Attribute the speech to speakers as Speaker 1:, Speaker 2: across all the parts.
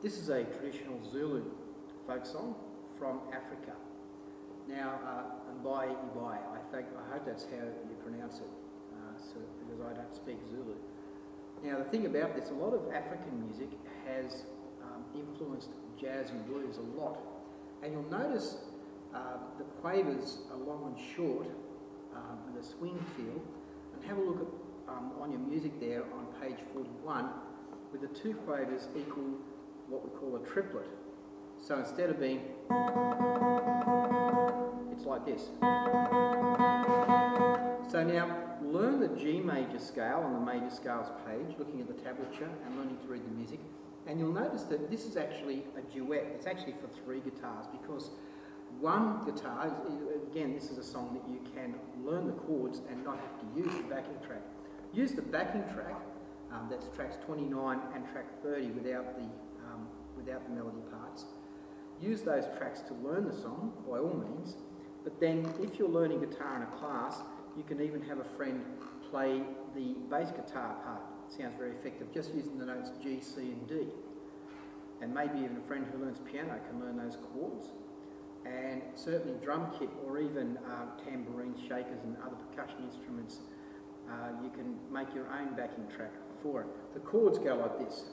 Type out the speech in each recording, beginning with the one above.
Speaker 1: This is a traditional Zulu folk song from Africa. Now, Mbayi, I hope that's how you pronounce it, because I don't speak Zulu. Now, the thing about this, a lot of African music has influenced jazz and blues a lot. And you'll notice the quavers are long and short with a swing feel. And have a look at, on your music there on page 41, with the two quavers equal what we call a triplet. So instead of being, it's like this. So now, learn the G major scale on the major scales page, looking at the tablature and learning to read the music. And you'll notice that this is actually a duet. It's actually for 3 guitars, because one guitar, again, this is a song that you can learn the chords and not have to use the backing track. Use the backing track, that's tracks 29 and track 30 without the melody parts. Use those tracks to learn the song, by all means, but then if you're learning guitar in a class, you can even have a friend play the bass guitar part. It sounds very effective, just using the notes G, C and D. And maybe even a friend who learns piano can learn those chords. And certainly drum kit, or even tambourines, shakers and other percussion instruments, you can make your own backing track for it. The chords go like this.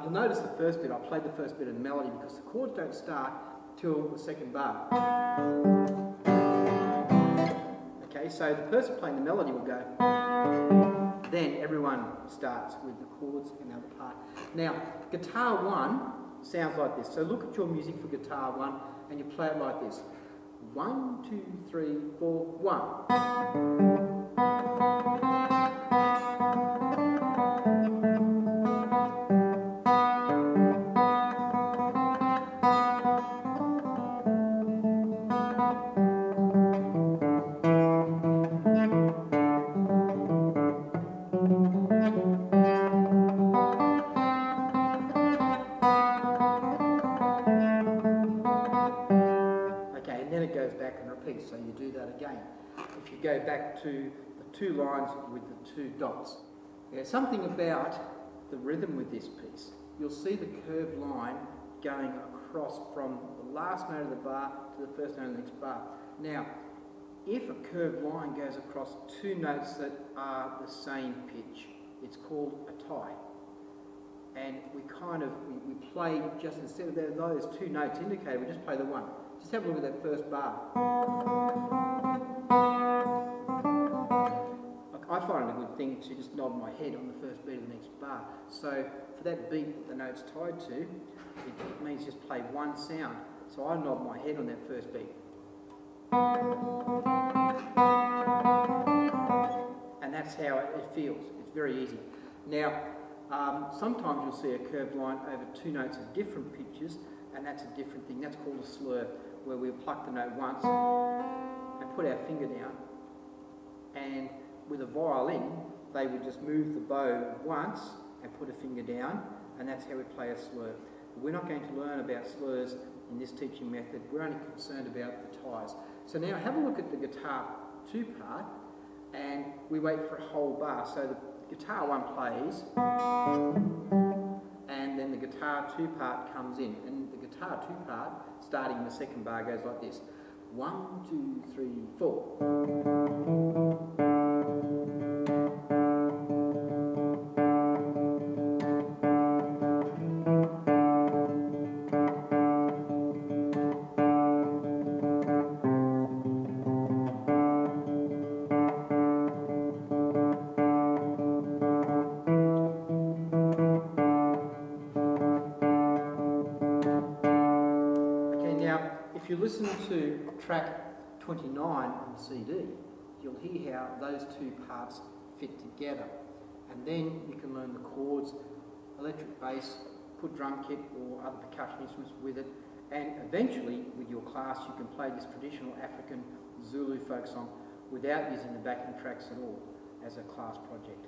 Speaker 1: You'll notice the first bit, I played the first bit of the melody because the chords don't start till the second bar. Okay, so the person playing the melody will go, then everyone starts with the chords in the other part. Now, guitar 1 sounds like this. So look at your music for guitar 1 and you play it like this. 1, 2, 3, 4, 1. So you do that again. If you go back to the 2 lines with the 2 dots. There's something about the rhythm with this piece. You'll see the curved line going across from the last note of the bar to the first note of the next bar. Now, if a curved line goes across 2 notes that are the same pitch, it's called a tie. And we play just, instead of those 2 notes indicated, we just play the 1. Just have a look at that first bar. I find it a good thing to just nod my head on the first beat of the next bar. So for that beat that the note's tied to, it means just play 1 sound. So I nod my head on that first beat. And that's how it feels. It's very easy. Now, sometimes you'll see a curved line over 2 notes of different pitches, and that's a different thing. That's called a slur, where we'll pluck the note once and put our finger down, and with a violin they would just move the bow once and put a finger down, and that's how we play a slur. We're not going to learn about slurs in this teaching method. We're only concerned about the ties. So now have a look at the guitar 2 part, and we wait for a whole bar. So the guitar 1 plays, and then the guitar 2 part comes in, and the guitar 2 part, starting in the second bar, goes like this. 1, 2, 3, 4. If you listen to track 29 on the CD, you'll hear how those 2 parts fit together. And then you can learn the chords, electric bass, put drum kit or other percussion instruments with it, and eventually with your class you can play this traditional African Zulu folk song without using the backing tracks at all as a class project.